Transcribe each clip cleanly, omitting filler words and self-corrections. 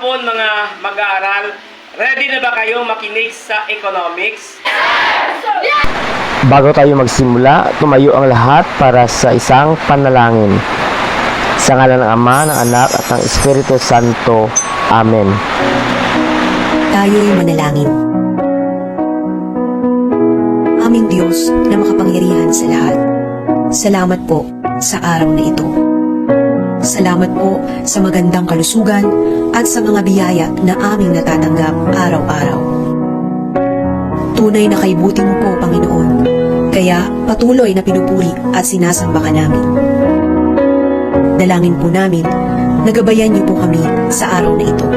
hapon mga mag-aaral. Ready na ba kayo makinig sa economics? Bago tayo magsimula, tumayo ang lahat para sa isang panalangin. Sa ngalan ng Ama, ng Anak at ng Espiritu Santo. Amen. Tayo'y manalangin. Aming Diyos na makapangyarihan sa lahat, salamat po sa araw na ito. Salamat po sa magandang kalusugan at sa mga biyaya na aming natatanggap araw-araw. Tunay na kaibuti mo po, Panginoon, kaya patuloy na pinupuri at sinasamba ka namin. Dalangin po namin, nagabayan niyo po kami sa araw na ito.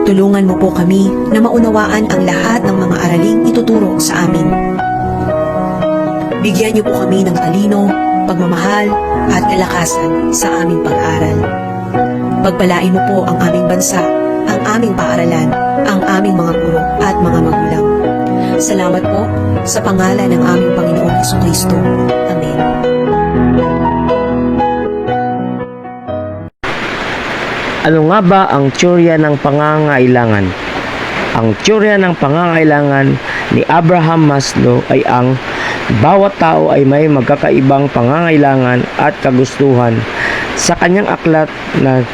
Tulungan mo po kami na maunawaan ang lahat ng mga araling ituturo sa amin. Bigyan niyo po kami ng talino, pagmamahal at kalakasan sa aming pag-aaral. Pagpalain mo po ang aming bansa, ang aming paaralan, ang aming mga guro at mga magulang. Salamat po sa pangalan ng aming Panginoong Jesucristo. Amen. Ano nga ba ang teorya ng pangangailangan? Ang teorya ng pangangailangan ni Abraham Maslow ay ang bawat tao ay may magkakaibang pangangailangan at kagustuhan. Sa kanyang aklat na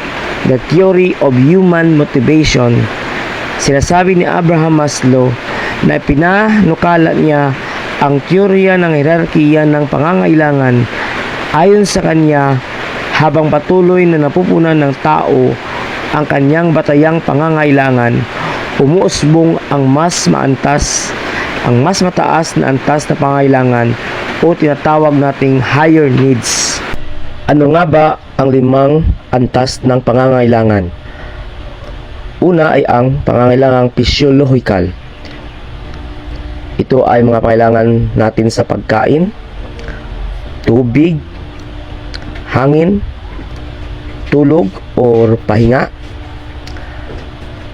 The Theory of Human Motivation, sinasabi ni Abraham Maslow na pinanukala niya ang teorya ng hierarkiya ng pangangailangan. Ayon sa kanya, habang patuloy na napupunan ng tao ang kanyang batayang pangangailangan, umuusbong ang mas mataas na antas na pangangailangan o tinatawag nating higher needs. Ano nga ba ang 5 antas ng pangangailangan? Una ay ang pangangailangang physiological. Ito ay mga pangailangan natin sa pagkain, tubig, hangin, tulog or pahinga,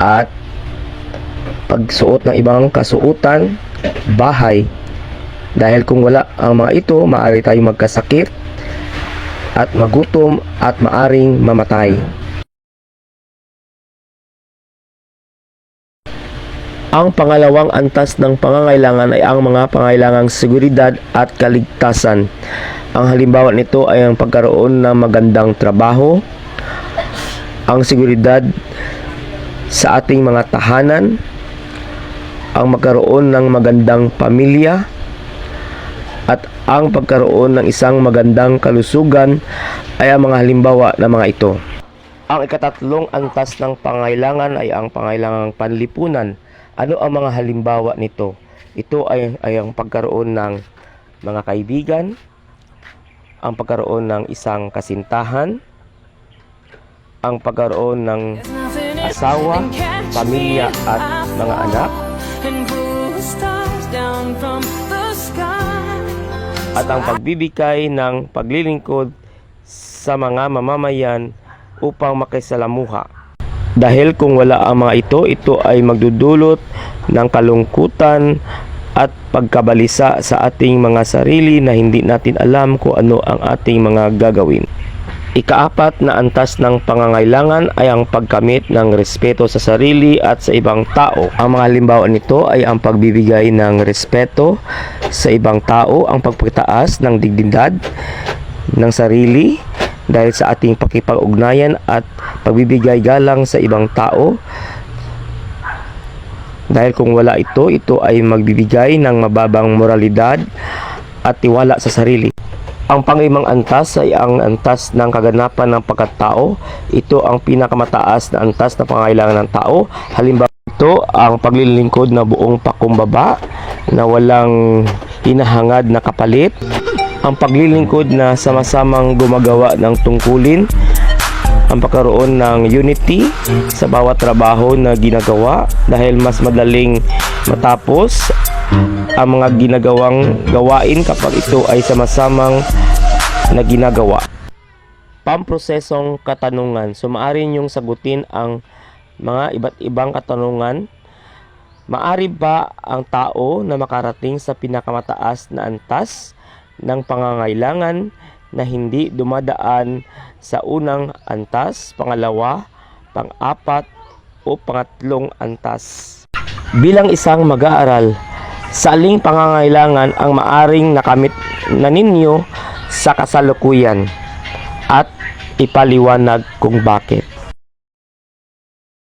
at pagsuot ng ibang kasuotan, bahay. Dahil kung wala ang mga ito, maaari tayong magkasakit at magutom at maaring mamatay. Ang pangalawang antas ng pangangailangan ay ang mga pangangailangang seguridad at kaligtasan. Ang halimbawa nito ay ang pagkaroon ng magandang trabaho, ang seguridad sa ating mga tahanan, ang magkaroon ng magandang pamilya, at ang pagkaroon ng isang magandang kalusugan ay ang mga halimbawa ng mga ito. Ang ikatatlong antas ng pangangailangan ay ang pangangailangang panlipunan. Ano ang mga halimbawa nito? Ito ay ang pagkaroon ng mga kaibigan, ang pagkaroon ng isang kasintahan, ang pagkaroon ng asawa, pamilya at mga anak, at ang pagbibigay ng paglilingkod sa mga mamamayan upang makisalamuha. Dahil kung wala ang mga ito ay magdudulot ng kalungkutan at pagkabalisa sa ating mga sarili na hindi natin alam kung ano ang ating mga gagawin. Ikaapat na antas ng pangangailangan ay ang pagkamit ng respeto sa sarili at sa ibang tao. Ang mga halimbawa nito ay ang pagbibigay ng respeto sa ibang tao, ang pagpagtaas ng dignidad ng sarili dahil sa ating pakipag-ugnayan at pagbibigay galang sa ibang tao. Dahil kung wala ito ay magbibigay ng mababang moralidad at tiwala sa sarili. Ang pang-5 antas ay ang antas ng kaganapan ng pagkatao. Ito ang pinakamataas na antas na pangangailangan ng tao. Halimbawa ito ang paglilingkod na buong pakumbaba na walang hinahangad na kapalit. Ang paglilingkod na sama-samang gumagawa ng tungkulin. Ang pagkaroon ng unity sa bawat trabaho na ginagawa dahil mas madaling matapos ang mga ginagawang gawain kapag ito ay sama-samang na ginagawa. Pamprosesong katanungan. So maaari niyong sagutin ang mga iba't ibang katanungan. Maari ba ang tao na makarating sa pinakamataas na antas ng pangangailangan na hindi dumadaan sa unang antas, pangalawa, pang-apat o pangatlong antas. Bilang isang mag-aaral, sa aling pangangailangan ang maaring nakamit na ninyo sa kasalukuyan at ipaliwanag kung bakit.